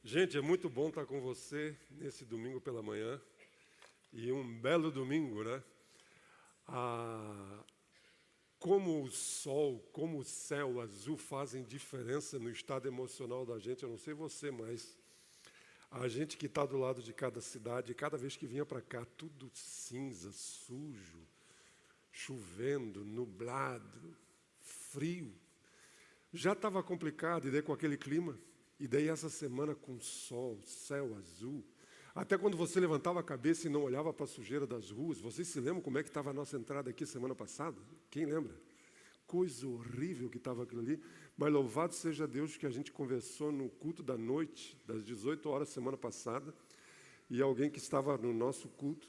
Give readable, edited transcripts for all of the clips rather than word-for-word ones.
Gente, é muito bom estar com você nesse domingo pela manhã. E um belo domingo, né? Como o sol, como o céu azul fazem diferença no estado emocional da gente. Eu não sei você, mas a gente que está do lado de cada cidade, cada vez que vinha para cá, tudo cinza, sujo, chovendo, nublado, frio. Já estava complicado, e daí com aquele clima. E daí essa semana com sol, céu azul. Até quando você levantava a cabeça e não olhava para a sujeira das ruas. Vocês se lembram como é que estava a nossa entrada aqui semana passada? Quem lembra? Coisa horrível que estava aquilo ali. Mas louvado seja Deus que a gente conversou no culto da noite, das 18 horas semana passada. E alguém que estava no nosso culto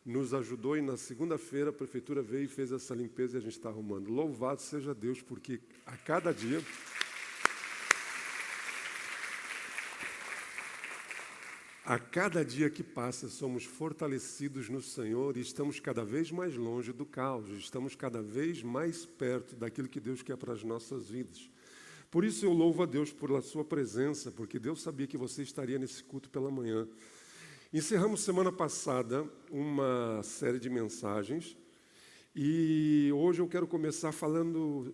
nos ajudou. E na segunda-feira a prefeitura veio e fez essa limpeza e a gente está arrumando. Louvado seja Deus, porque a cada dia... A cada dia que passa, somos fortalecidos no Senhor e estamos cada vez mais longe do caos, estamos cada vez mais perto daquilo que Deus quer para as nossas vidas. Por isso eu louvo a Deus pela sua presença, porque Deus sabia que você estaria nesse culto pela manhã. Encerramos semana passada uma série de mensagens e hoje eu quero começar falando,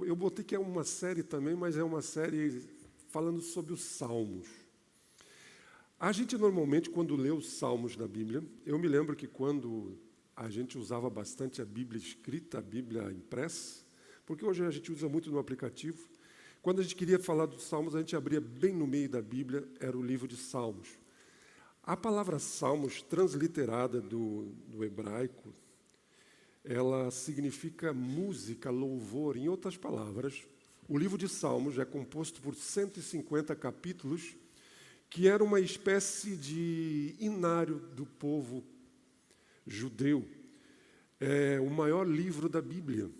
eu botei que é uma série também, mas é uma série falando sobre os Salmos. A gente normalmente, quando lê os Salmos na Bíblia, eu me lembro que quando a gente usava bastante a Bíblia escrita, a Bíblia impressa, porque hoje a gente usa muito no aplicativo, quando a gente queria falar dos Salmos, a gente abria bem no meio da Bíblia, era o livro de Salmos. A palavra Salmos, transliterada do hebraico, ela significa música, louvor. Em outras palavras, o livro de Salmos é composto por 150 capítulos, que era uma espécie de inário do povo judeu, o maior livro da Bíblia.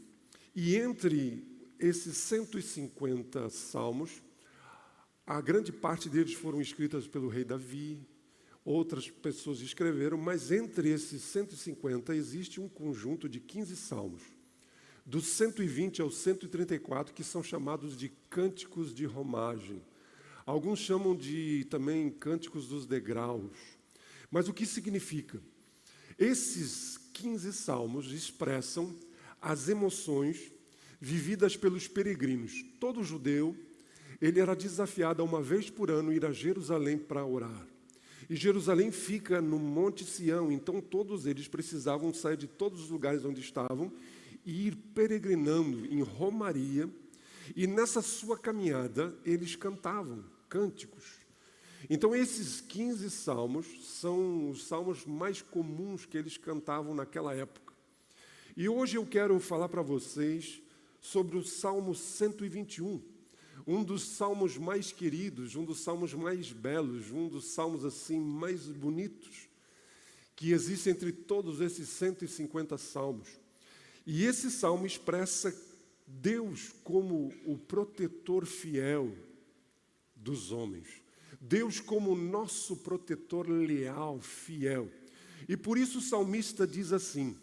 E entre esses 150 salmos, a grande parte deles foram escritas pelo rei Davi, outras pessoas escreveram, mas entre esses 150 existe um conjunto de 15 salmos, dos 120 ao 134, que são chamados de cânticos de romagem. Alguns chamam de também cânticos dos degraus. Mas o que significa? Esses 15 salmos expressam as emoções vividas pelos peregrinos. Todo judeu, ele era desafiado a uma vez por ano ir a Jerusalém para orar. E Jerusalém fica no Monte Sião, então todos eles precisavam sair de todos os lugares onde estavam e ir peregrinando em romaria. E nessa sua caminhada, eles cantavam cânticos. Então, esses 15 salmos são os salmos mais comuns que eles cantavam naquela época. E hoje eu quero falar para vocês sobre o Salmo 121, um dos salmos mais queridos, um dos salmos mais belos, um dos salmos assim mais bonitos que existe entre todos esses 150 salmos. E esse salmo expressa Deus como o protetor fiel dos homens. Deus como nosso protetor leal, fiel. E por isso o salmista diz assim: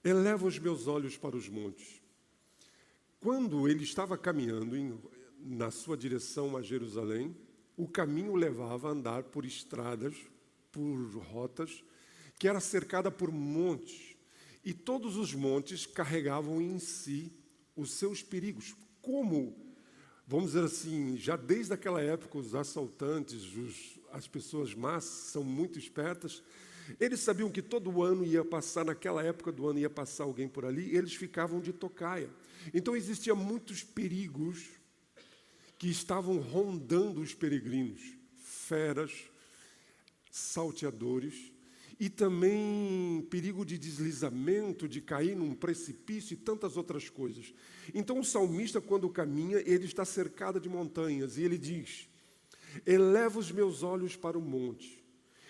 eleva os meus olhos para os montes. Quando ele estava caminhando na sua direção a Jerusalém, o caminho levava a andar por estradas, por rotas, que era cercada por montes. E todos os montes carregavam em si os seus perigos. Como, vamos dizer assim, já desde aquela época os assaltantes, as pessoas más são muito espertas, eles sabiam que todo ano ia passar, naquela época do ano ia passar alguém por ali, e eles ficavam de tocaia. Então existiam muitos perigos que estavam rondando os peregrinos, feras, salteadores, e também perigo de deslizamento, de cair num precipício e tantas outras coisas. Então o salmista, quando caminha, ele está cercado de montanhas e ele diz: eleva os meus olhos para o monte,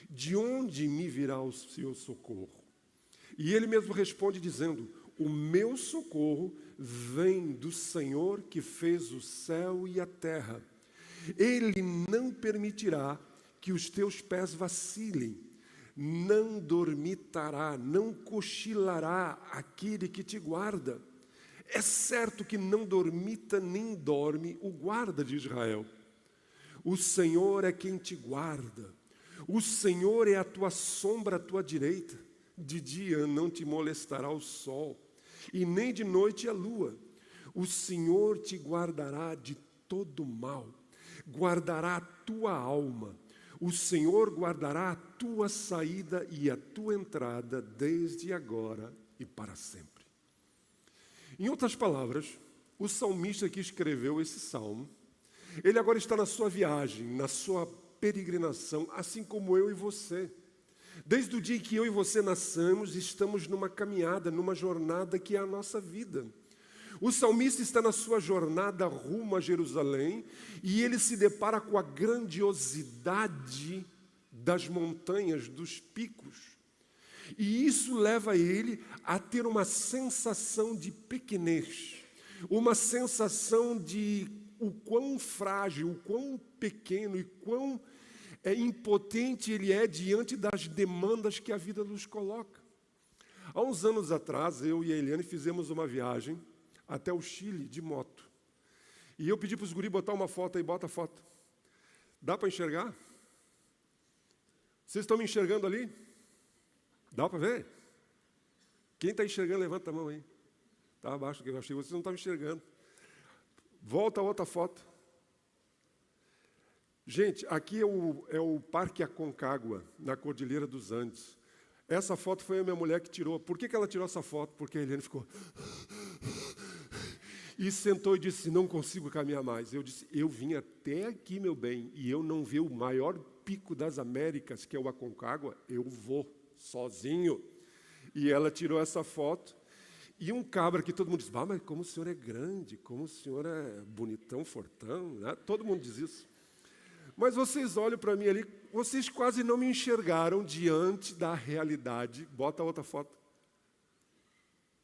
de onde me virá o seu socorro? E ele mesmo responde dizendo: o meu socorro vem do Senhor que fez o céu e a terra. Ele não permitirá que os teus pés vacilem. Não dormitará, não cochilará aquele que te guarda. É certo que não dormita nem dorme o guarda de Israel. O Senhor é quem te guarda. O Senhor é a tua sombra à tua direita. De dia não te molestará o sol, e nem de noite a lua. O Senhor te guardará de todo mal, guardará a tua alma. O Senhor guardará a tua saída e a tua entrada desde agora e para sempre. Em outras palavras, o salmista que escreveu esse salmo, ele agora está na sua viagem, na sua peregrinação, assim como eu e você. Desde o dia em que eu e você nascemos, estamos numa caminhada, numa jornada que é a nossa vida. O salmista está na sua jornada rumo a Jerusalém e ele se depara com a grandiosidade das montanhas, dos picos. E isso leva ele a ter uma sensação de pequenez, uma sensação de o quão frágil, o quão pequeno e quão impotente ele é diante das demandas que a vida nos coloca. Há uns anos atrás, eu e a Eliane fizemos uma viagem até o Chile de moto. E eu pedi para os guris botar uma foto aí, bota a foto. Dá para enxergar? Vocês estão me enxergando ali? Dá para ver? Quem está enxergando, levanta a mão aí. Está abaixo, que eu achei, vocês não estão enxergando. Volta a outra foto. Gente, aqui é o Parque Aconcagua, na Cordilheira dos Andes. Essa foto foi a minha mulher que tirou. Por que ela tirou essa foto? Porque a Eliane ficou... E sentou e disse, não consigo caminhar mais. Eu disse, eu vim até aqui, meu bem, e eu não vi o maior pico das Américas, que é o Aconcagua, eu vou sozinho. E ela tirou essa foto. E um cabra que todo mundo diz, mas como o senhor é grande, como o senhor é bonitão, fortão, né? Todo mundo diz isso. Mas vocês olham para mim ali, vocês quase não me enxergaram diante da realidade. Bota a outra foto.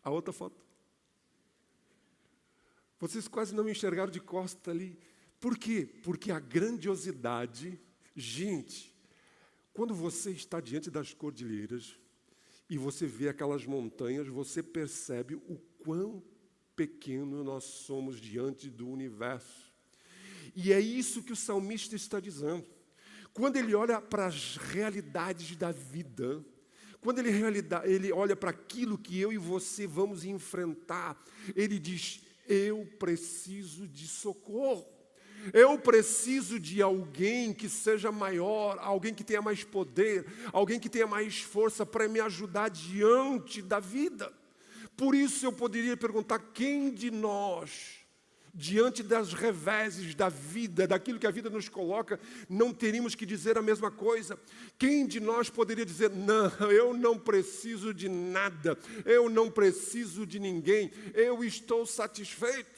A outra foto. Vocês quase não me enxergaram de costa ali. Por quê? Porque a grandiosidade... Gente, quando você está diante das cordilheiras e você vê aquelas montanhas, você percebe o quão pequeno nós somos diante do universo. E é isso que o salmista está dizendo. Quando ele olha para as realidades da vida, quando ele olha para aquilo que eu e você vamos enfrentar, ele diz, eu preciso de socorro. Eu preciso de alguém que seja maior, alguém que tenha mais poder, alguém que tenha mais força para me ajudar diante da vida. Por isso eu poderia perguntar, quem de nós, diante das reveses da vida, daquilo que a vida nos coloca, não teríamos que dizer a mesma coisa? Quem de nós poderia dizer, não, eu não preciso de nada, eu não preciso de ninguém, eu estou satisfeito?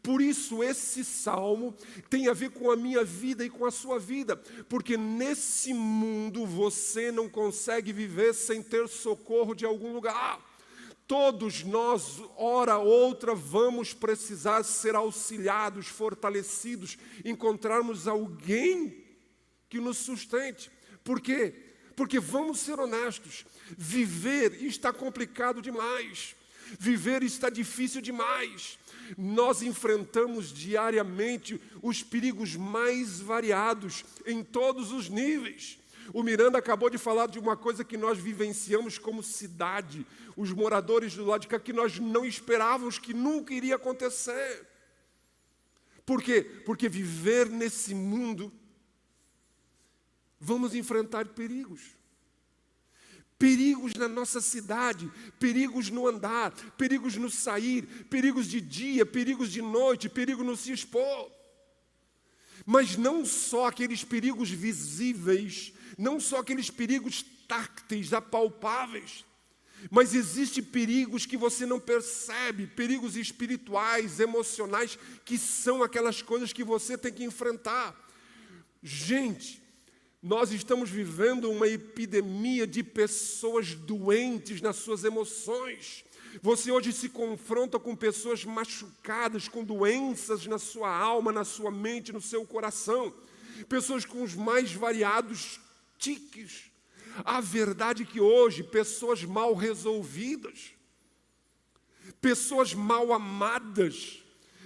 Por isso, esse salmo tem a ver com a minha vida e com a sua vida, porque nesse mundo você não consegue viver sem ter socorro de algum lugar. Todos nós, hora ou outra, vamos precisar ser auxiliados, fortalecidos, encontrarmos alguém que nos sustente. Por quê? Porque, vamos ser honestos, viver está complicado demais, viver está difícil demais. Nós enfrentamos diariamente os perigos mais variados, em todos os níveis. O Miranda acabou de falar de uma coisa que nós vivenciamos como cidade, os moradores do lado de cá, que nós não esperávamos que nunca iria acontecer. Por quê? Porque viver nesse mundo, vamos enfrentar perigos. Perigos na nossa cidade, perigos no andar, perigos no sair, perigos de dia, perigos de noite, perigo no se expor. Mas não só aqueles perigos visíveis, não só aqueles perigos tácteis, apalpáveis, mas existem perigos que você não percebe, perigos espirituais, emocionais, que são aquelas coisas que você tem que enfrentar. Gente, nós estamos vivendo uma epidemia de pessoas doentes nas suas emoções. Você hoje se confronta com pessoas machucadas, com doenças na sua alma, na sua mente, no seu coração. Pessoas com os mais variados tiques. A verdade é que hoje, pessoas mal resolvidas, pessoas mal amadas,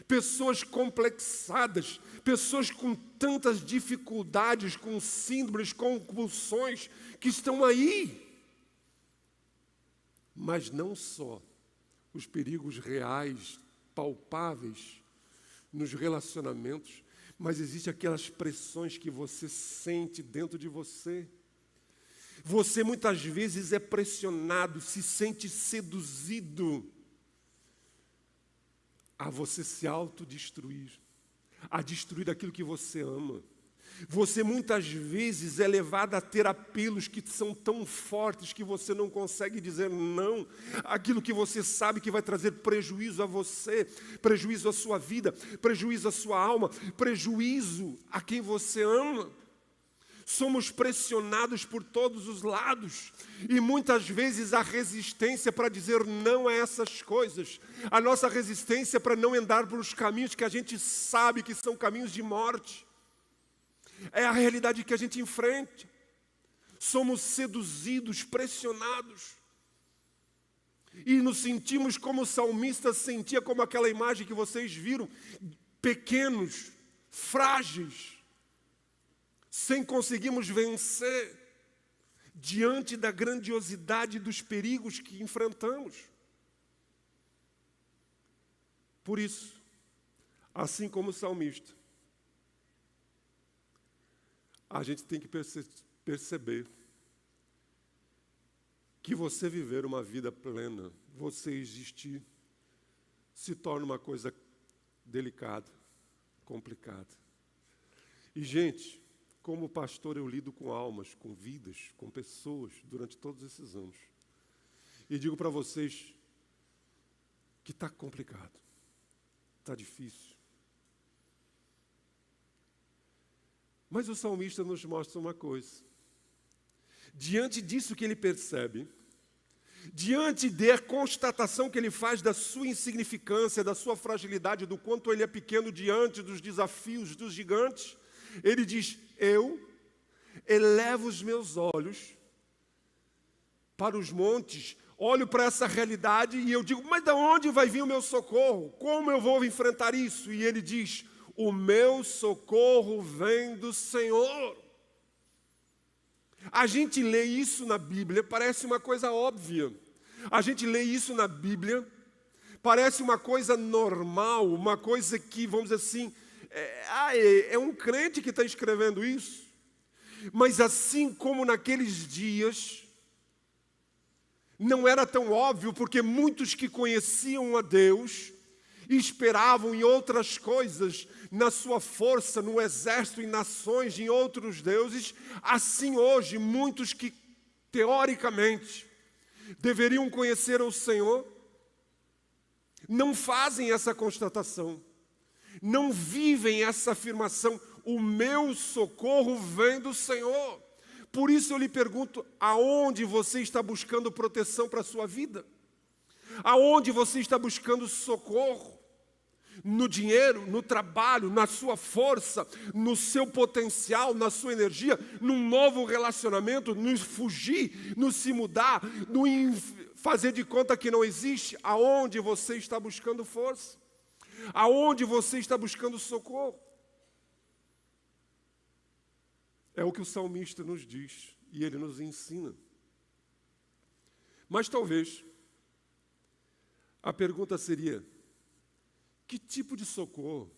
pessoas complexadas, pessoas com tantas dificuldades, com síndromes, com compulsões, que estão aí. Mas não só os perigos reais, palpáveis nos relacionamentos, mas existem aquelas pressões que você sente dentro de você. Você muitas vezes é pressionado, se sente seduzido a você se autodestruir, a destruir aquilo que você ama. Você muitas vezes é levado a ter apelos que são tão fortes que você não consegue dizer não àquilo que você sabe que vai trazer prejuízo a você, prejuízo à sua vida, prejuízo à sua alma, prejuízo a quem você ama. Somos pressionados por todos os lados e muitas vezes há resistência para dizer não a essas coisas. A nossa resistência para não andar pelos caminhos que a gente sabe que são caminhos de morte. É a realidade que a gente enfrenta. Somos seduzidos, pressionados. E nos sentimos como o salmista sentia, como aquela imagem que vocês viram, pequenos, frágeis, sem conseguirmos vencer diante da grandiosidade dos perigos que enfrentamos. Por isso, assim como o salmista, a gente tem que perceber que você viver uma vida plena, você existir, se torna uma coisa delicada, complicada. E, gente, como pastor, eu lido com almas, com vidas, com pessoas durante todos esses anos. E digo para vocês que está complicado, está difícil. Mas o salmista nos mostra uma coisa. Diante disso que ele percebe, diante da constatação que ele faz da sua insignificância, da sua fragilidade, do quanto ele é pequeno diante dos desafios dos gigantes, ele diz: eu elevo os meus olhos para os montes, olho para essa realidade e eu digo, mas de onde vai vir o meu socorro? Como eu vou enfrentar isso? E ele diz, o meu socorro vem do Senhor. A gente lê isso na Bíblia, parece uma coisa óbvia. A gente lê isso na Bíblia, parece uma coisa normal, uma coisa que, vamos dizer assim, é um crente que está escrevendo isso. Mas assim como naqueles dias, não era tão óbvio, porque muitos que conheciam a Deus esperavam em outras coisas, na sua força, no exército, em nações, em outros deuses. Assim hoje, muitos que teoricamente deveriam conhecer o Senhor, não fazem essa constatação, não vivem essa afirmação, o meu socorro vem do Senhor. Por isso eu lhe pergunto, aonde você está buscando proteção para a sua vida? Aonde você está buscando socorro? No dinheiro, no trabalho, na sua força, no seu potencial, na sua energia, num novo relacionamento, no fugir, no se mudar, no fazer de conta que não existe? Aonde você está buscando força? Aonde você está buscando socorro? É o que o salmista nos diz e ele nos ensina. Mas talvez a pergunta seria, que tipo de socorro,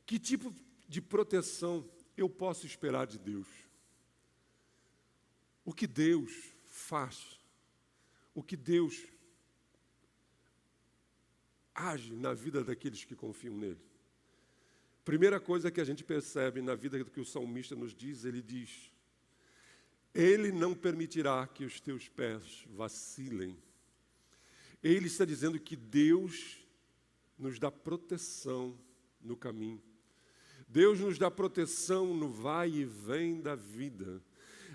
que tipo de proteção eu posso esperar de Deus? O que Deus faz? O que Deus age na vida daqueles que confiam nele? Primeira coisa que a gente percebe na vida do que o salmista nos diz, ele diz, ele não permitirá que os teus pés vacilem. Ele está dizendo que Deus nos dá proteção no caminho. Deus nos dá proteção no vai e vem da vida.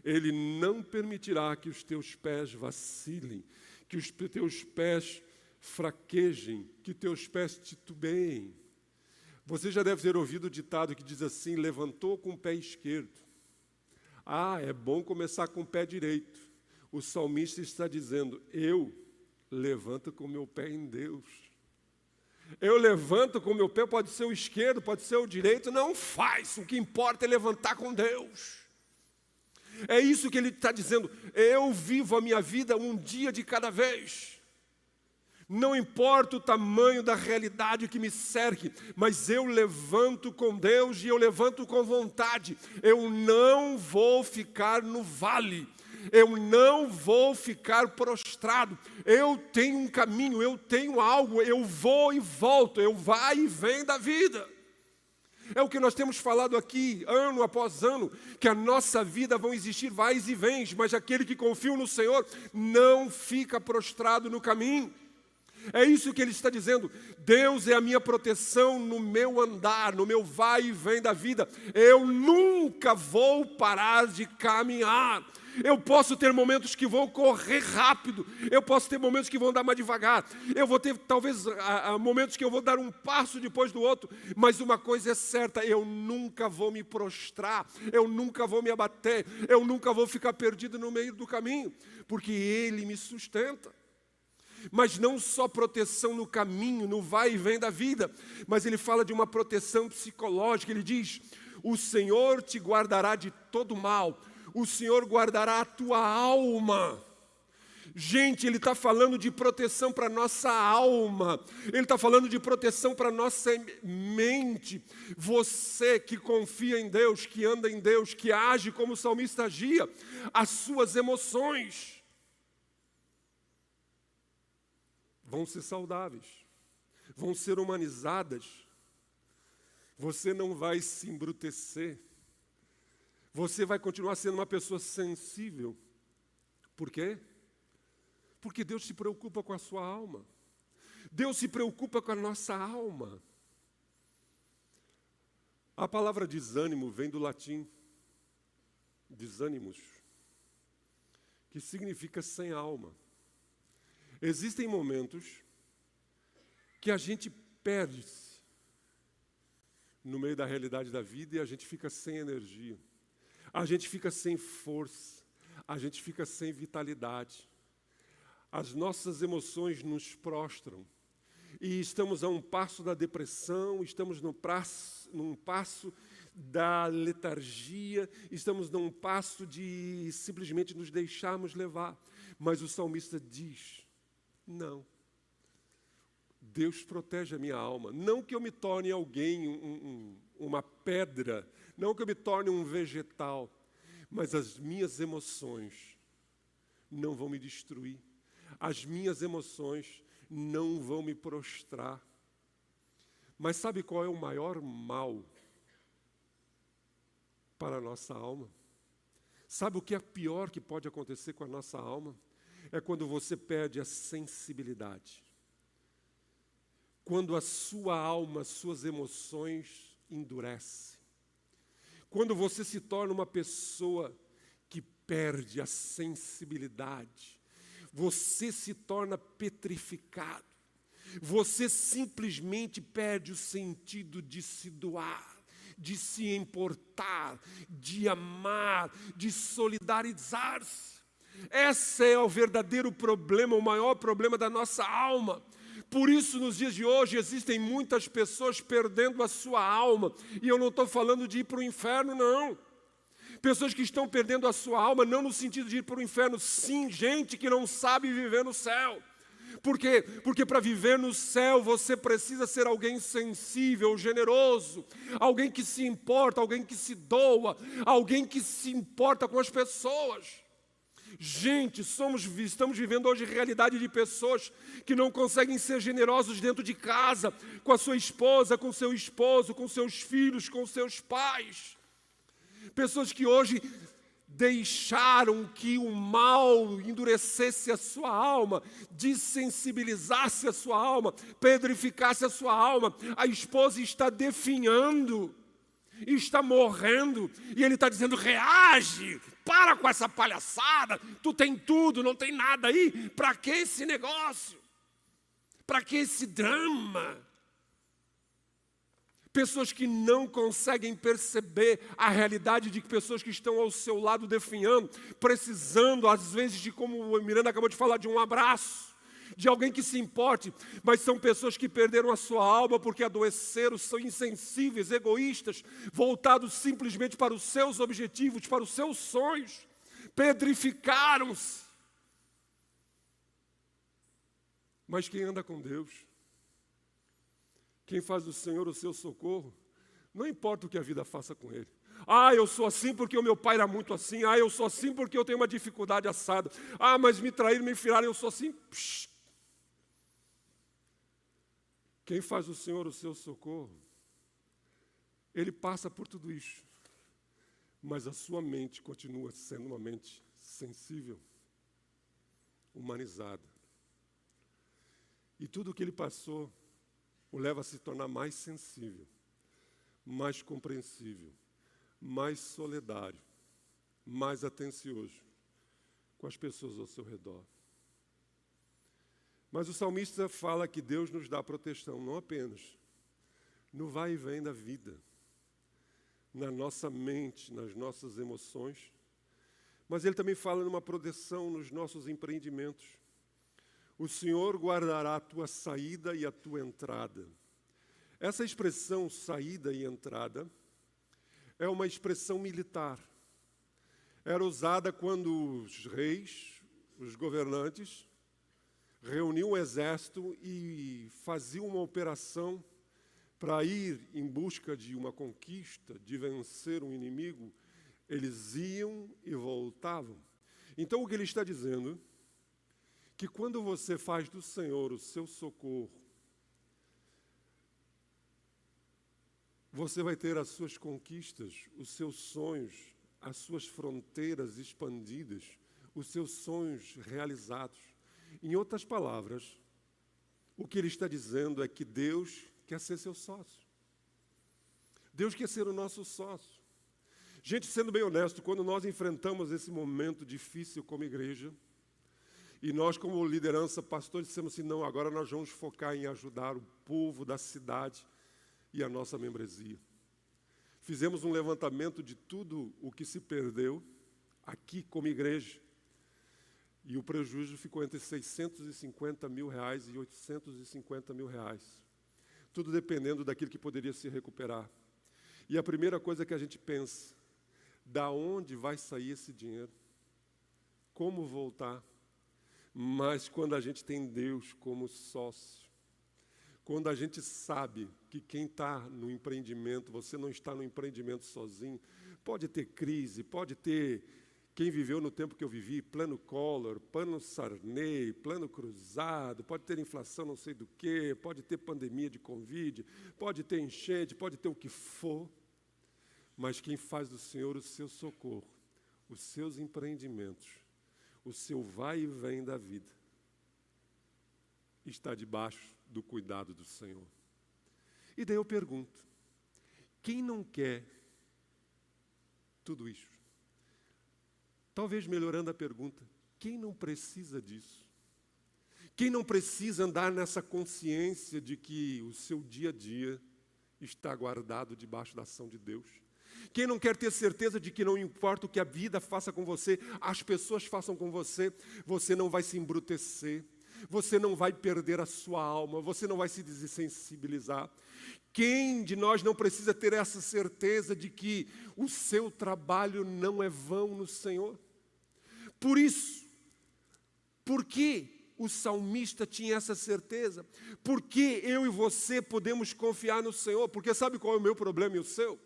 Ele não permitirá que os teus pés vacilem, que os teus pés fraquejem, que teus pés titubeiem. Você já deve ter ouvido o ditado que diz assim, levantou com o pé esquerdo. É bom começar com o pé direito. O salmista está dizendo, eu levanto com o meu pé em Deus. Eu levanto com o meu pé, pode ser o esquerdo, pode ser o direito, não faz. O que importa é levantar com Deus. É isso que ele está dizendo. Eu vivo a minha vida um dia de cada vez. Não importa o tamanho da realidade que me cerque, mas eu levanto com Deus e eu levanto com vontade. Eu não vou ficar no vale. Eu não vou ficar prostrado. Eu tenho um caminho, eu tenho algo, eu vou e volto, eu vai e vem da vida. É o que nós temos falado aqui, ano após ano, que a nossa vida vão existir vais e vens, mas aquele que confia no Senhor não fica prostrado no caminho. É isso que ele está dizendo. Deus é a minha proteção no meu andar, no meu vai e vem da vida. Eu nunca vou parar de caminhar. Eu posso ter momentos que vão correr rápido, eu posso ter momentos que vão andar mais devagar, eu vou ter talvez momentos que eu vou dar um passo depois do outro, mas uma coisa é certa, eu nunca vou me prostrar, eu nunca vou me abater, eu nunca vou ficar perdido no meio do caminho, porque Ele me sustenta. Mas não só proteção no caminho, no vai e vem da vida, mas ele fala de uma proteção psicológica. Ele diz: o Senhor te guardará de todo mal, o Senhor guardará a tua alma. Gente, ele está falando de proteção para a nossa alma, ele está falando de proteção para a nossa mente. Você que confia em Deus, que anda em Deus, que age como o salmista agia, as suas emoções vão ser saudáveis, vão ser humanizadas. Você não vai se embrutecer. Você vai continuar sendo uma pessoa sensível. Por quê? Porque Deus se preocupa com a sua alma. Deus se preocupa com a nossa alma. A palavra desânimo vem do latim desânimos, que significa sem alma. Existem momentos que a gente perde-se no meio da realidade da vida e a gente fica sem energia, a gente fica sem força, a gente fica sem vitalidade. As nossas emoções nos prostram e estamos a um passo da depressão, estamos num passo da letargia, estamos num passo de simplesmente nos deixarmos levar. Mas o salmista diz: não, Deus protege a minha alma. Não que eu me torne alguém, uma pedra, não que eu me torne um vegetal, mas as minhas emoções não vão me destruir. As minhas emoções não vão me prostrar. Mas sabe qual é o maior mal para a nossa alma? Sabe o que é pior que pode acontecer com a nossa alma? É quando você perde a sensibilidade. Quando a sua alma, suas emoções endurecem. Quando você se torna uma pessoa que perde a sensibilidade. Você se torna petrificado. Você simplesmente perde o sentido de se doar, de se importar, de amar, de solidarizar-se. Esse é o verdadeiro problema, o maior problema da nossa alma. Por isso, nos dias de hoje, existem muitas pessoas perdendo a sua alma. E eu não estou falando de ir para o inferno, não. Pessoas que estão perdendo a sua alma, não no sentido de ir para o inferno. Sim, gente que não sabe viver no céu. Por quê? Porque para viver no céu você precisa ser alguém sensível, generoso, alguém que se importa, alguém que se doa, alguém que se importa com as pessoas. Gente, estamos vivendo hoje realidade de pessoas que não conseguem ser generosos dentro de casa, com a sua esposa, com seu esposo, com seus filhos, com seus pais. Pessoas que hoje deixaram que o mal endurecesse a sua alma, desensibilizasse a sua alma, pedrificasse a sua alma. A esposa está definhando, está morrendo, e ele está dizendo: reage, para com essa palhaçada, tu tem tudo, não tem nada aí, para que esse negócio? Para que esse drama? Pessoas que não conseguem perceber a realidade de pessoas que estão ao seu lado definhando, precisando, às vezes, de como o Miranda acabou de falar, de um abraço, de alguém que se importe, mas são pessoas que perderam a sua alma porque adoeceram, são insensíveis, egoístas, voltados simplesmente para os seus objetivos, para os seus sonhos, pedrificaram-se. Mas quem anda com Deus, quem faz do Senhor o seu socorro, não importa o que a vida faça com ele. Eu sou assim porque o meu pai era muito assim. Eu sou assim porque eu tenho uma dificuldade assada. Mas me traíram, me enfiaram, eu sou assim. Psh. Quem faz do Senhor o seu socorro, ele passa por tudo isso. Mas a sua mente continua sendo uma mente sensível, humanizada. E tudo o que ele passou o leva a se tornar mais sensível, mais compreensível, mais solidário, mais atencioso com as pessoas ao seu redor. Mas o salmista fala que Deus nos dá proteção, não apenas no vai e vem da vida, na nossa mente, nas nossas emoções, mas ele também fala numa proteção nos nossos empreendimentos. O Senhor guardará a tua saída e a tua entrada. Essa expressão saída e entrada é uma expressão militar. Era usada quando os reis, os governantes, reuniam um exército e faziam uma operação para ir em busca de uma conquista, de vencer um inimigo. Eles iam e voltavam. Então o que ele está dizendo, que quando você faz do Senhor o seu socorro, você vai ter as suas conquistas, os seus sonhos, as suas fronteiras expandidas, os seus sonhos realizados. Em outras palavras, o que ele está dizendo é que Deus quer ser seu sócio. Deus quer ser o nosso sócio. Gente, sendo bem honesto, quando nós enfrentamos esse momento difícil como igreja, e nós como liderança, pastores, dissemos assim, não, agora nós vamos focar em ajudar o povo da cidade e a nossa membresia. Fizemos um levantamento de tudo o que se perdeu aqui como igreja. E o prejuízo ficou entre R$650 mil e R$850 mil. Tudo dependendo daquilo que poderia se recuperar. E a primeira coisa que a gente pensa, da onde vai sair esse dinheiro? Como voltar? Mas quando a gente tem Deus como sócio, quando a gente sabe que quem está no empreendimento, você não está no empreendimento sozinho, pode ter crise, pode ter, quem viveu no tempo que eu vivi, plano Collor, plano Sarney, plano cruzado, pode ter inflação não sei do quê, pode ter pandemia de Covid, pode ter enchente, pode ter o que for, mas quem faz do Senhor o seu socorro, os seus empreendimentos, o seu vai e vem da vida, está debaixo do cuidado do Senhor. E daí eu pergunto, quem não quer tudo isso? Talvez melhorando a pergunta, quem não precisa disso? Quem não precisa andar nessa consciência de que o seu dia a dia está guardado debaixo da ação de Deus? Quem não quer ter certeza de que não importa o que a vida faça com você, as pessoas façam com você, você não vai se embrutecer, você não vai perder a sua alma, você não vai se desensibilizar. Quem de nós não precisa ter essa certeza de que o seu trabalho não é vão no Senhor? Por isso, por que o salmista tinha essa certeza? Por que eu e você podemos confiar no Senhor? Porque sabe qual é o meu problema e o seu?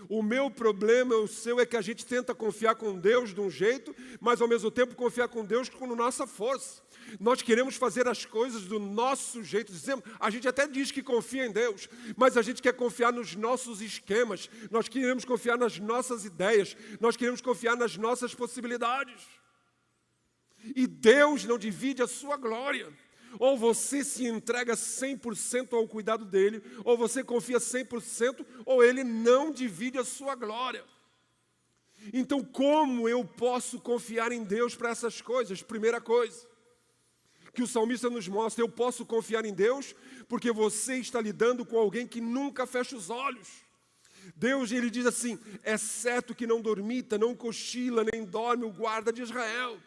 O meu problema e o seu é que a gente tenta confiar com Deus de um jeito, mas ao mesmo tempo confiar com Deus com a nossa força. Nós queremos fazer as coisas do nosso jeito. A gente até diz que confia em Deus, mas a gente quer confiar nos nossos esquemas. Nós queremos confiar nas nossas ideias. Nós queremos confiar nas nossas possibilidades. E Deus não divide a sua glória. Ou você se entrega 100% ao cuidado dEle, ou você confia 100%, ou Ele não divide a sua glória. Então, como eu posso confiar em Deus para essas coisas? Primeira coisa que o salmista nos mostra, eu posso confiar em Deus porque você está lidando com alguém que nunca fecha os olhos. Deus, ele diz assim, é certo que não dormita, não cochila, nem dorme o guarda de Israel.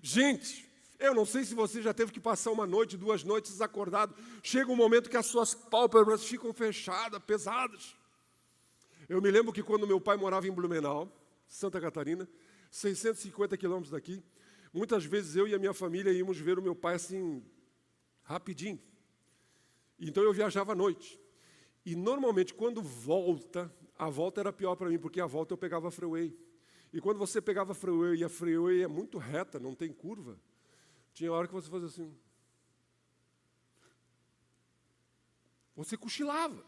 Gente, Eu não sei se você já teve que passar uma noite, 2 noites acordado. Chega um momento que as suas pálpebras ficam fechadas, pesadas. Eu me lembro que quando meu pai morava em Blumenau, Santa Catarina, 650 quilômetros daqui, muitas vezes eu e a minha família íamos ver o meu pai assim, rapidinho. Então eu viajava à noite. E normalmente quando a volta era pior para mim, porque a volta eu pegava a freeway. E quando você pegava a freeway, e a freeway é muito reta, não tem curva, tinha hora que você fazia assim. Você cochilava.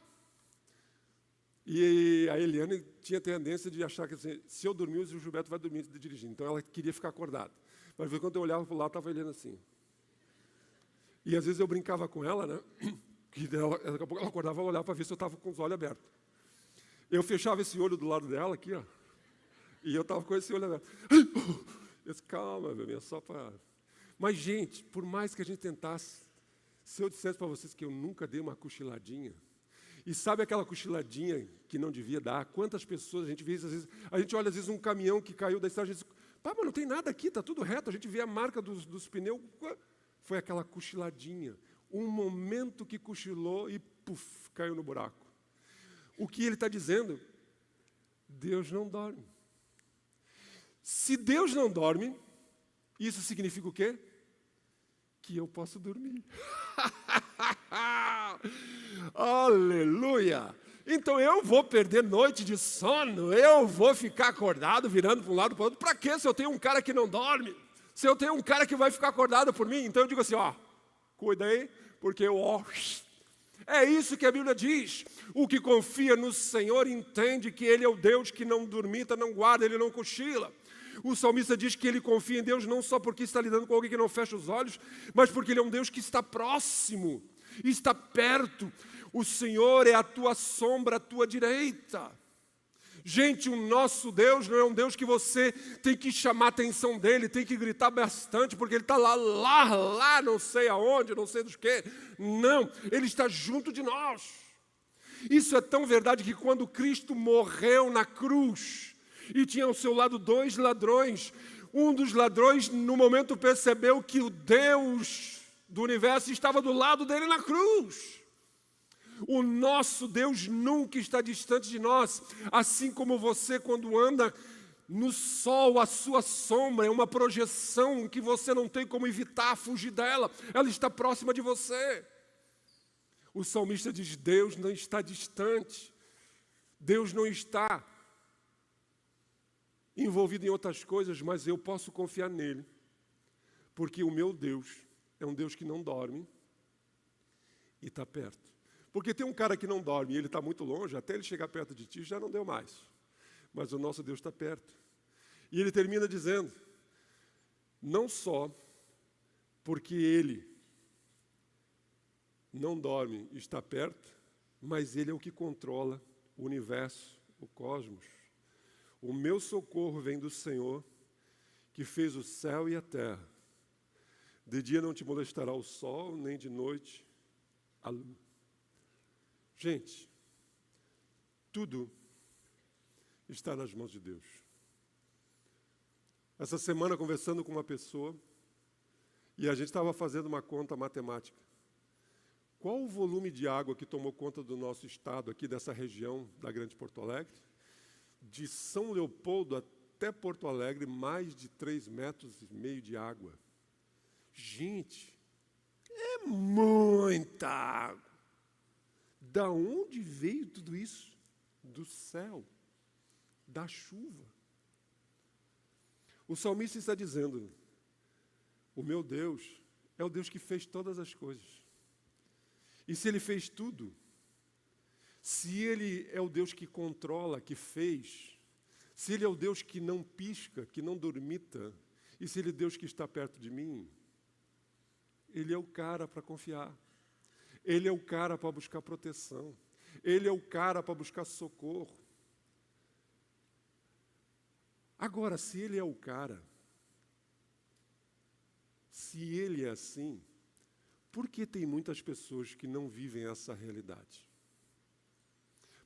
E a Eliane tinha tendência de achar que assim, se eu dormir, o Gilberto vai dormir dirigindo. Então ela queria ficar acordada. Mas quando eu olhava para o lado, estava a Eliane assim. E às vezes eu brincava com ela, né? Que daqui a pouco ela acordava e olhava para ver se eu estava com os olhos abertos. Eu fechava esse olho do lado dela aqui, ó. E eu estava com esse olho aberto. Eu disse, calma, meu amigo, é só para... Mas, gente, por mais que a gente tentasse, se eu dissesse para vocês que eu nunca dei uma cochiladinha, e sabe aquela cochiladinha que não devia dar? Quantas pessoas a gente vê, às vezes, a gente olha às vezes um caminhão que caiu da estrada, a gente diz, pá, mas não tem nada aqui, está tudo reto, a gente vê a marca dos pneus, foi aquela cochiladinha, um momento que cochilou e, puf, caiu no buraco. O que ele está dizendo? Deus não dorme. Se Deus não dorme, isso significa o quê? Que eu posso dormir. Aleluia! Então eu vou perder noite de sono, eu vou ficar acordado, virando para um lado para o outro. Para quê se eu tenho um cara que não dorme? Se eu tenho um cara que vai ficar acordado por mim? Então eu digo assim, ó, cuida aí, porque eu, ó... É isso que a Bíblia diz. O que confia no Senhor entende que Ele é o Deus que não dormita, não guarda, Ele não cochila. O salmista diz que ele confia em Deus não só porque está lidando com alguém que não fecha os olhos, mas porque Ele é um Deus que está próximo, está perto. O Senhor é a tua sombra, a tua direita. Gente, o nosso Deus não é um Deus que você tem que chamar a atenção dEle, tem que gritar bastante, porque Ele está lá, não sei aonde, não sei dos que. Não, Ele está junto de nós. Isso é tão verdade que quando Cristo morreu na cruz, e tinha ao seu lado 2 ladrões, um dos ladrões, no momento, percebeu que o Deus do universo estava do lado dele na cruz. O nosso Deus nunca está distante de nós, assim como você, quando anda no sol, a sua sombra é uma projeção que você não tem como evitar, fugir dela, ela está próxima de você. O salmista diz, Deus não está distante, Deus não está envolvido em outras coisas, mas eu posso confiar nele, porque o meu Deus é um Deus que não dorme e está perto. Porque tem um cara que não dorme e ele está muito longe, até ele chegar perto de ti já não deu mais. Mas o nosso Deus está perto. E ele termina dizendo, não só porque ele não dorme e está perto, mas ele é o que controla o universo, o cosmos. O meu socorro vem do Senhor, que fez o céu e a terra. De dia não te molestará o sol, nem de noite a lua. Gente, tudo está nas mãos de Deus. Essa semana, conversando com uma pessoa, e a gente estava fazendo uma conta matemática. Qual o volume de água que tomou conta do nosso estado, aqui dessa região da Grande Porto Alegre? De São Leopoldo até Porto Alegre, mais de 3,5 metros de água. Gente, é muita água. Da onde veio tudo isso? Do céu, da chuva. O salmista está dizendo, o meu Deus é o Deus que fez todas as coisas. E se Ele fez tudo, se Ele é o Deus que controla, que fez, se Ele é o Deus que não pisca, que não dormita, e se Ele é o Deus que está perto de mim, Ele é o cara para confiar. Ele é o cara para buscar proteção. Ele é o cara para buscar socorro. Agora, se Ele é o cara, se Ele é assim, por que tem muitas pessoas que não vivem essa realidade?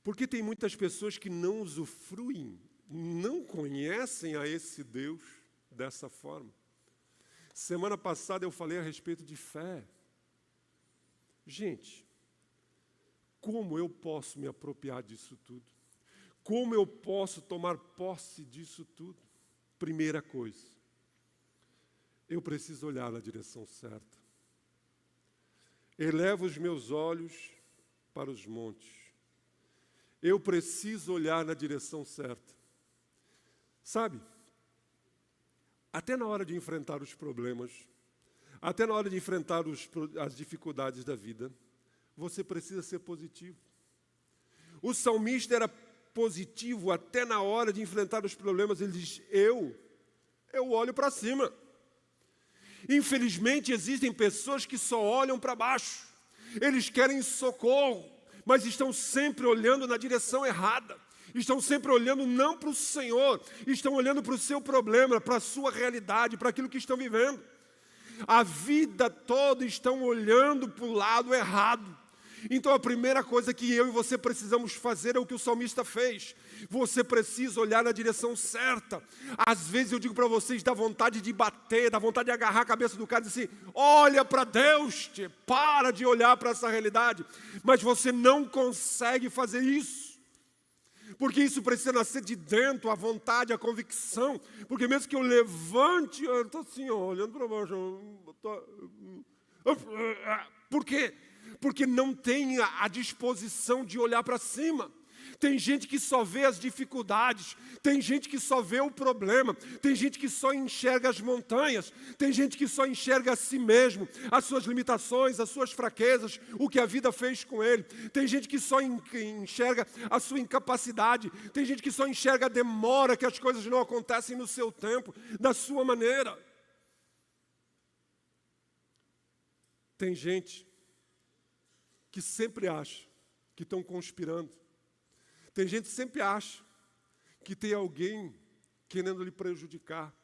Por que tem muitas pessoas que não usufruem, não conhecem a esse Deus dessa forma? Semana passada eu falei a respeito de fé. Gente, como eu posso me apropriar disso tudo? Como eu posso tomar posse disso tudo? Primeira coisa, eu preciso olhar na direção certa. Elevo os meus olhos para os montes. Eu preciso olhar na direção certa. Sabe, até na hora de enfrentar os problemas, até na hora de enfrentar as dificuldades da vida, você precisa ser positivo. O salmista era positivo até na hora de enfrentar os problemas. Ele diz, eu olho para cima. Infelizmente, existem pessoas que só olham para baixo. Eles querem socorro, mas estão sempre olhando na direção errada. Estão sempre olhando não para o Senhor, estão olhando para o seu problema, para a sua realidade, para aquilo que estão vivendo. A vida toda estão olhando para o lado errado. Então a primeira coisa que eu e você precisamos fazer é o que o salmista fez. Você precisa olhar na direção certa. Às vezes eu digo para vocês, dá vontade de bater, dá vontade de agarrar a cabeça do cara e dizer assim, olha para Deus, para de olhar para essa realidade. Mas você não consegue fazer isso. Porque isso precisa nascer de dentro, a vontade, a convicção. Porque mesmo que eu levante, eu estou assim, olhando para baixo. Por quê? Porque não tem a disposição de olhar para cima. Tem gente que só vê as dificuldades, tem gente que só vê o problema, tem gente que só enxerga as montanhas, tem gente que só enxerga a si mesmo, as suas limitações, as suas fraquezas, o que a vida fez com ele. Tem gente que só enxerga a sua incapacidade, tem gente que só enxerga a demora, que as coisas não acontecem no seu tempo, da sua maneira. Tem gente que sempre acha que estão conspirando. Tem gente que sempre acha que tem alguém querendo lhe prejudicar.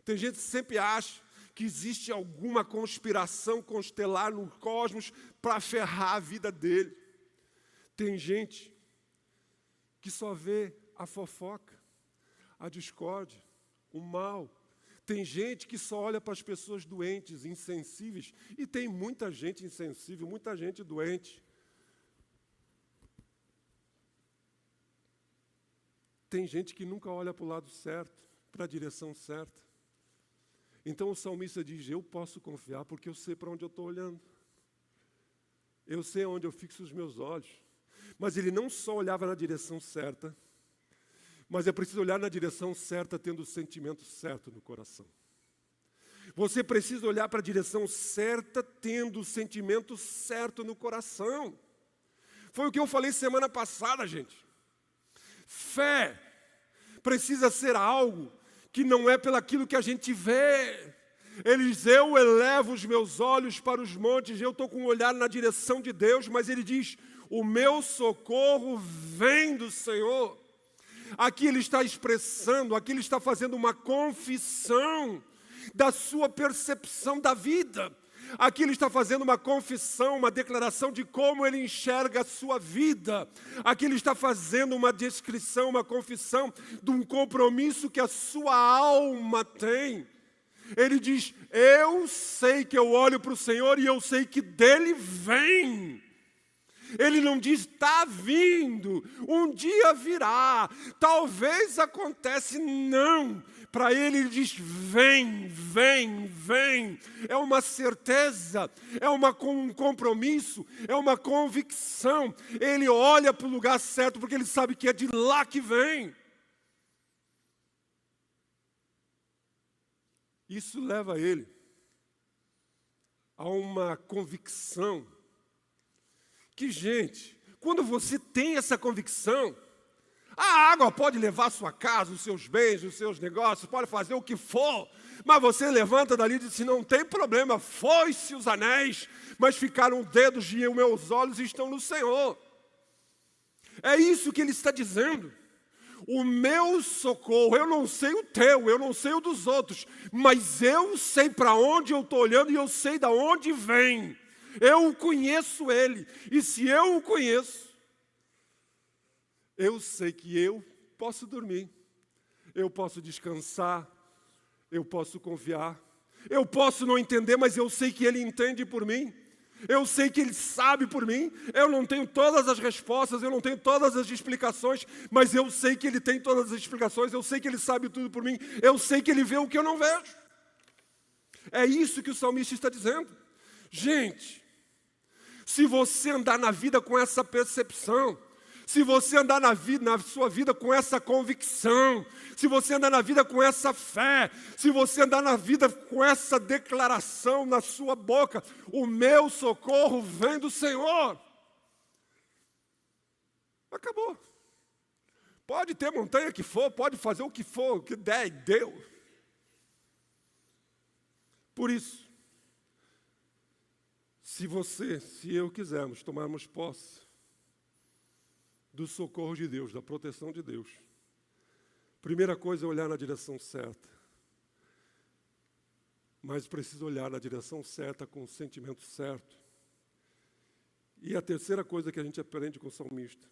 Tem gente que sempre acha que existe alguma conspiração constelar no cosmos para ferrar a vida dele. Tem gente que só vê a fofoca, a discórdia, o mal. Tem gente que só olha para as pessoas doentes, insensíveis. E tem muita gente insensível, muita gente doente. Tem gente que nunca olha para o lado certo, para a direção certa. Então o salmista diz, eu posso confiar porque eu sei para onde eu estou olhando. Eu sei onde eu fixo os meus olhos. Mas ele não só olhava na direção certa, mas é preciso olhar na direção certa tendo o sentimento certo no coração. Você precisa olhar para a direção certa tendo o sentimento certo no coração. Foi o que eu falei semana passada, gente. Fé precisa ser algo que não é pelaquilo que a gente vê. Ele diz, eu elevo os meus olhos para os montes, eu estou com o olhar na direção de Deus, mas ele diz, o meu socorro vem do Senhor. Aqui ele está expressando, aqui ele está fazendo uma confissão da sua percepção da vida. Aqui ele está fazendo uma confissão, uma declaração de como ele enxerga a sua vida. Aqui ele está fazendo uma descrição, uma confissão de um compromisso que a sua alma tem. Ele diz, eu sei que eu olho para o Senhor e eu sei que dele vem. Ele não diz, está vindo, um dia virá, talvez acontece, não. Para ele diz, vem, vem, vem. É uma certeza, é um compromisso, é uma convicção. Ele olha para o lugar certo porque ele sabe que é de lá que vem. Isso leva ele a uma convicção que, gente, quando você tem essa convicção, a água pode levar a sua casa, os seus bens, os seus negócios, pode fazer o que for, mas você levanta dali e diz assim, não tem problema, foi-se os anéis, mas ficaram dedos e os meus olhos estão no Senhor. É isso que ele está dizendo. O meu socorro, eu não sei o teu, eu não sei o dos outros, mas eu sei para onde eu estou olhando e eu sei de onde vem. Eu conheço ele, e se eu o conheço, eu sei que eu posso dormir, eu posso descansar, eu posso confiar. Eu posso não entender, mas eu sei que Ele entende por mim. Eu sei que Ele sabe por mim. Eu não tenho todas as respostas, eu não tenho todas as explicações, mas eu sei que Ele tem todas as explicações, eu sei que Ele sabe tudo por mim, eu sei que Ele vê o que eu não vejo. É isso que o salmista está dizendo. Gente, se você andar na vida com essa percepção, se você andar na sua vida com essa convicção, se você andar na vida com essa fé, se você andar na vida com essa declaração na sua boca, o meu socorro vem do Senhor. Acabou. Pode ter montanha que for, pode fazer o que for, o que der, deu. Por isso, se eu quisermos tomarmos posse do socorro de Deus, da proteção de Deus, primeira coisa é olhar na direção certa. Mas precisa olhar na direção certa, com o sentimento certo. E a terceira coisa que a gente aprende com o salmista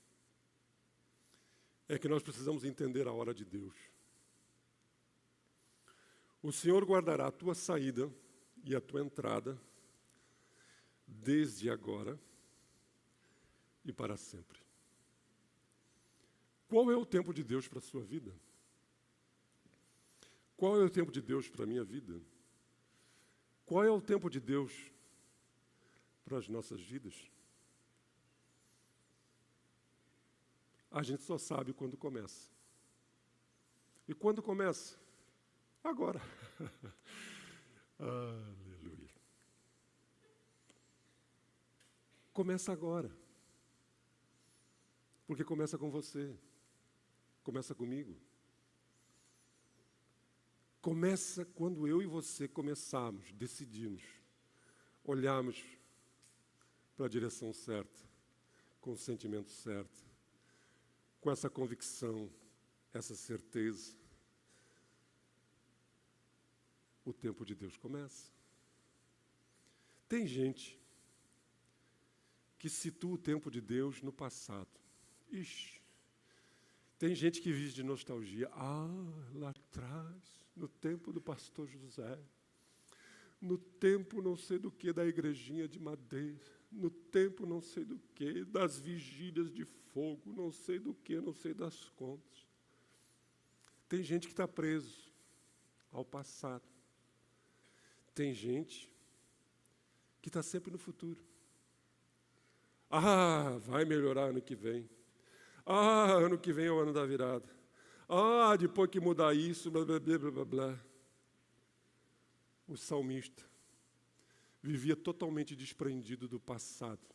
é que nós precisamos entender a hora de Deus. O Senhor guardará a tua saída e a tua entrada, desde agora e para sempre. Qual é o tempo de Deus para a sua vida? Qual é o tempo de Deus para a minha vida? Qual é o tempo de Deus para as nossas vidas? A gente só sabe quando começa. E quando começa? Agora. Aleluia. Começa agora. Porque começa com você. Começa comigo. Começa quando eu e você começarmos, decidimos, olharmos para a direção certa, com o sentimento certo, com essa convicção, essa certeza. O tempo de Deus começa. Tem gente que situa o tempo de Deus no passado. Ixi, tem gente que vive de nostalgia. Lá atrás, no tempo do pastor José, no tempo não sei do que da igrejinha de madeira, no tempo não sei do que, das vigílias de fogo, não sei do que, não sei das contas. Tem gente que está preso ao passado. Tem gente que está sempre no futuro. Vai melhorar ano que vem. Ano que vem é o ano da virada. Depois que mudar isso, blá, blá, blá, blá, blá. O salmista vivia totalmente desprendido do passado.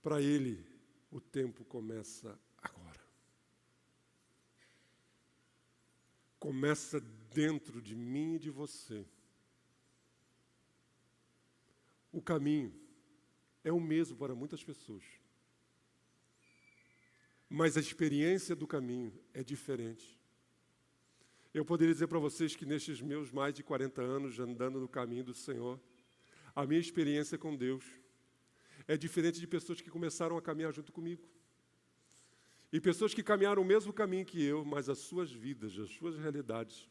Para ele, o tempo começa agora. Começa dentro de mim e de você. O caminho é o mesmo para muitas pessoas. Mas a experiência do caminho é diferente. Eu poderia dizer para vocês que nestes meus mais de 40 anos andando no caminho do Senhor, a minha experiência com Deus é diferente de pessoas que começaram a caminhar junto comigo. E pessoas que caminharam o mesmo caminho que eu, mas as suas vidas, as suas realidades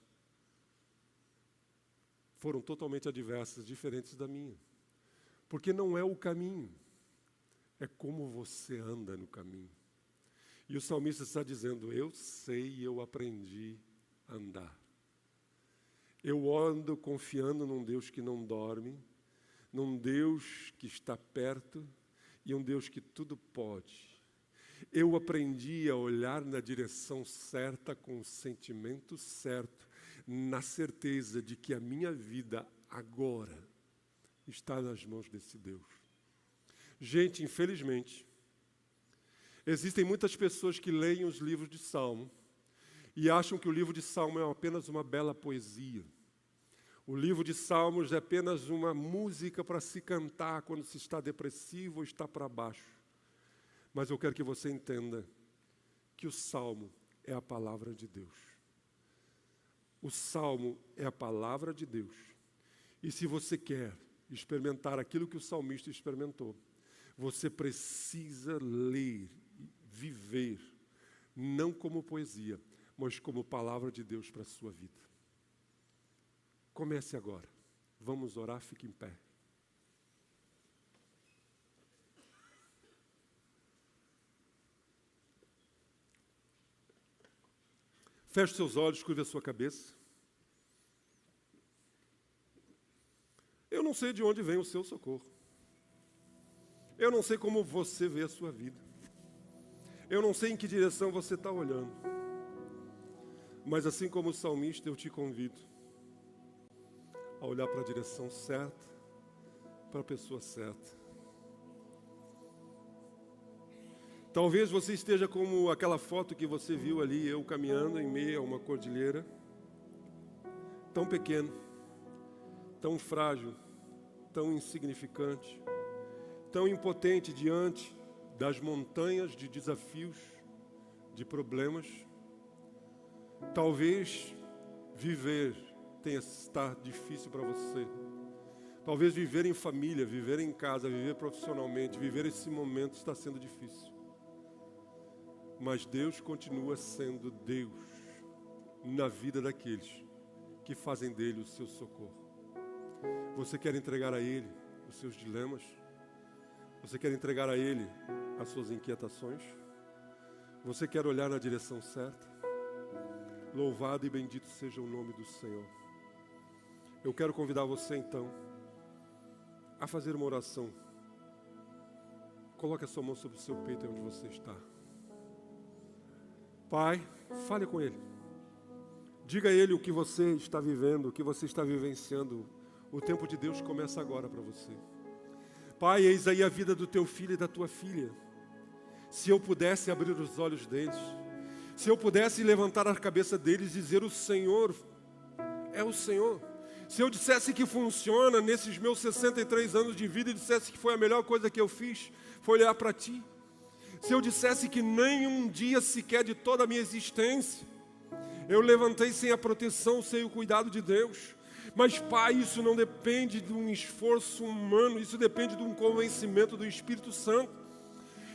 foram totalmente adversas, diferentes da minha. Porque não é o caminho, é como você anda no caminho. E o salmista está dizendo, eu sei e eu aprendi a andar. Eu ando confiando num Deus que não dorme, num Deus que está perto e um Deus que tudo pode. Eu aprendi a olhar na direção certa, com o sentimento certo, na certeza de que a minha vida agora está nas mãos desse Deus. Gente, infelizmente, existem muitas pessoas que leem os livros de Salmo e acham que o livro de Salmo é apenas uma bela poesia. O livro de Salmos é apenas uma música para se cantar quando se está depressivo ou está para baixo. Mas eu quero que você entenda que o Salmo é a palavra de Deus. O Salmo é a palavra de Deus. E se você quer experimentar aquilo que o salmista experimentou, você precisa ler, viver, não como poesia, mas como palavra de Deus para a sua vida. Comece agora. Vamos orar, fique em pé. Feche seus olhos, curve a sua cabeça. Eu não sei de onde vem o seu socorro. Eu não sei como você vê a sua vida. Eu não sei em que direção você está olhando. Mas assim como o salmista, eu te convido a olhar para a direção certa, para a pessoa certa. Talvez você esteja como aquela foto que você viu ali, eu caminhando em meio a uma cordilheira, tão pequeno, tão frágil, tão insignificante, tão impotente diante das montanhas de desafios, de problemas. Talvez viver tenha estado difícil para você. Talvez viver em família, viver em casa, viver profissionalmente, viver esse momento está sendo difícil. Mas Deus continua sendo Deus na vida daqueles que fazem dele o seu socorro. Você quer entregar a Ele os seus dilemas? Você quer entregar a Ele as suas inquietações? Você quer olhar na direção certa? Louvado e bendito seja o nome do Senhor. Eu quero convidar você então a fazer uma oração. Coloque a sua mão sobre o seu peito, onde você está. Pai, fale com Ele. Diga a Ele o que você está vivendo, o que você está vivenciando. O tempo de Deus começa agora para você. Pai, eis aí a vida do teu filho e da tua filha. Se eu pudesse abrir os olhos deles, se eu pudesse levantar a cabeça deles e dizer: o Senhor é o Senhor. Se eu dissesse que funciona nesses meus 63 anos de vida e dissesse que foi a melhor coisa que eu fiz, foi olhar para Ti. Se eu dissesse que nem um dia sequer de toda a minha existência eu levantei sem a proteção, sem o cuidado de Deus. Mas, Pai, isso não depende de um esforço humano, isso depende de um convencimento do Espírito Santo.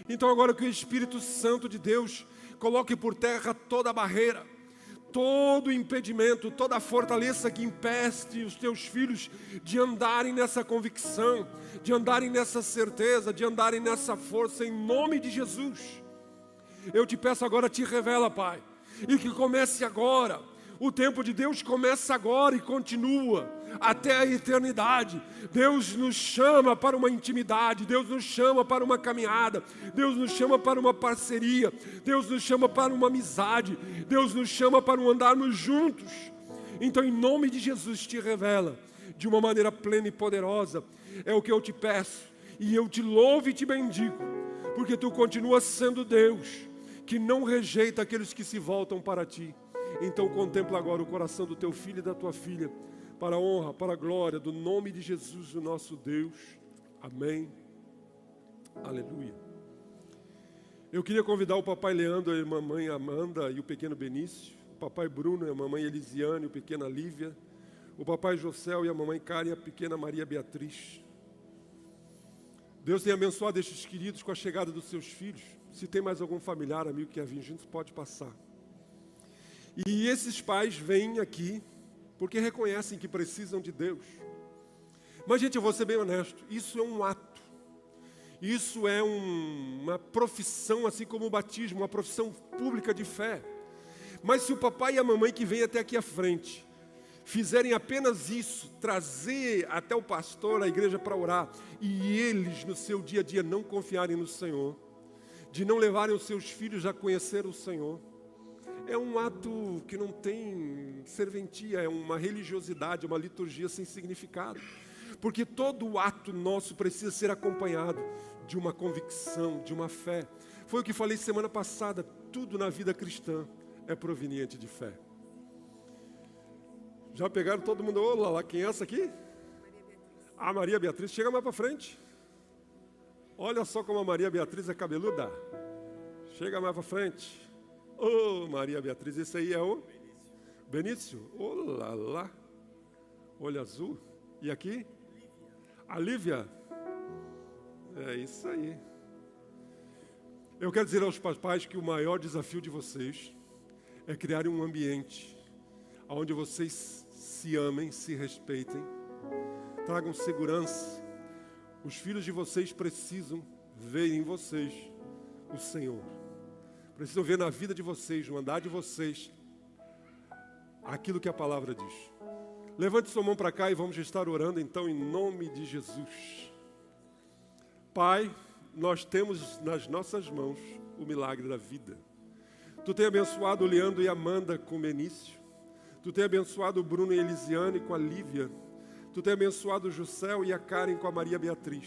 Então agora que o Espírito Santo de Deus coloque por terra toda a barreira, todo impedimento, toda a fortaleza que impede os teus filhos de andarem nessa convicção, de andarem nessa certeza, de andarem nessa força, em nome de Jesus. Eu te peço agora, te revela, Pai, e que comece agora. O tempo de Deus começa agora e continua até a eternidade. Deus nos chama para uma intimidade, Deus nos chama para uma caminhada, Deus nos chama para uma parceria, Deus nos chama para uma amizade, Deus nos chama para um andarmos juntos. Então, em nome de Jesus, te revela de uma maneira plena e poderosa. É o que eu te peço, e eu te louvo e te bendigo, porque tu continuas sendo Deus, que não rejeita aqueles que se voltam para ti. Então contempla agora o coração do teu filho e da tua filha, para a honra, para a glória do nome de Jesus, o nosso Deus. Amém. Aleluia. Eu queria convidar o papai Leandro, a mamãe Amanda e o pequeno Benício, o papai Bruno e a mamãe Elisiane, a pequena Lívia, o papai José e a mamãe Karen e a pequena Maria Beatriz. Deus tem abençoado estes queridos com a chegada dos seus filhos. Se tem mais algum familiar, amigo que quer vir junto, pode passar. E esses pais vêm aqui porque reconhecem que precisam de Deus. Mas, gente, eu vou ser bem honesto, isso é um ato. Isso é uma profissão, assim como o batismo, uma profissão pública de fé. Mas se o papai e a mamãe que vêm até aqui à frente fizerem apenas isso, trazer até o pastor, a igreja para orar, e eles no seu dia a dia não confiarem no Senhor, de não levarem os seus filhos a conhecer o Senhor, é um ato que não tem serventia, é uma religiosidade, uma liturgia sem significado. Porque todo ato nosso precisa ser acompanhado de uma convicção, de uma fé. Foi o que falei semana passada, tudo na vida cristã é proveniente de fé. Já pegaram todo mundo? Olá, lá, quem é essa aqui? A Maria Beatriz. Chega mais para frente. Olha só como a Maria Beatriz é cabeluda. Chega mais para frente. Oh, Maria Beatriz, esse aí é o Benício. Olá, lá. Olho azul. E aqui? A Lívia. É isso aí. Eu quero dizer aos papais que o maior desafio de vocês é criar um ambiente onde vocês se amem, se respeitem, tragam segurança. Os filhos de vocês precisam ver em vocês o Senhor. Precisam ver na vida de vocês, no andar de vocês, aquilo que a palavra diz. Levante sua mão para cá e vamos estar orando então em nome de Jesus. Pai, nós temos nas nossas mãos o milagre da vida. Tu tem abençoado o Leandro e a Amanda com o Benício. Tu tem abençoado o Bruno e a Elisiane com a Lívia. Tu tem abençoado o Jussel e a Karen com a Maria Beatriz.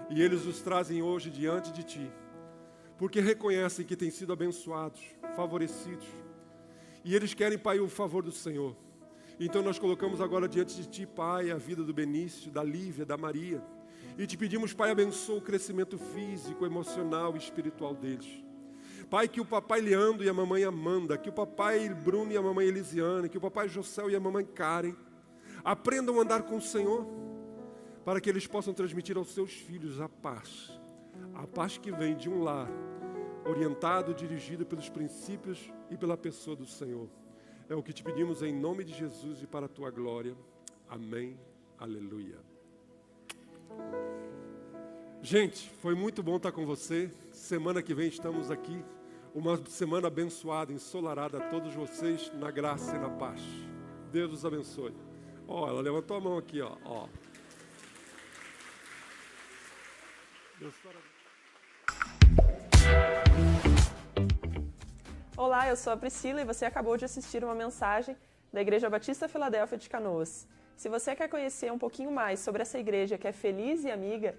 E eles os trazem hoje diante de Ti, porque reconhecem que têm sido abençoados, favorecidos. E eles querem, Pai, o favor do Senhor. Então nós colocamos agora diante de Ti, Pai, a vida do Benício, da Lívia, da Maria. E Te pedimos, Pai, abençoa o crescimento físico, emocional e espiritual deles. Pai, que o papai Leandro e a mamãe Amanda, que o papai Bruno e a mamãe Elisiane, que o papai Jossel e a mamãe Karen aprendam a andar com o Senhor, para que eles possam transmitir aos seus filhos a paz que vem de um lar orientado, dirigido pelos princípios e pela pessoa do Senhor. É o que te pedimos em nome de Jesus e para a tua glória. Amém. Aleluia. Gente, foi muito bom estar com você. Semana que vem estamos aqui. Uma semana abençoada, ensolarada a todos vocês na graça e na paz. Deus os abençoe. Ó, ela levantou a mão aqui, ó. Olá, eu sou a Priscila e você acabou de assistir uma mensagem da Igreja Batista Filadélfia de Canoas. Se você quer conhecer um pouquinho mais sobre essa igreja que é feliz e amiga,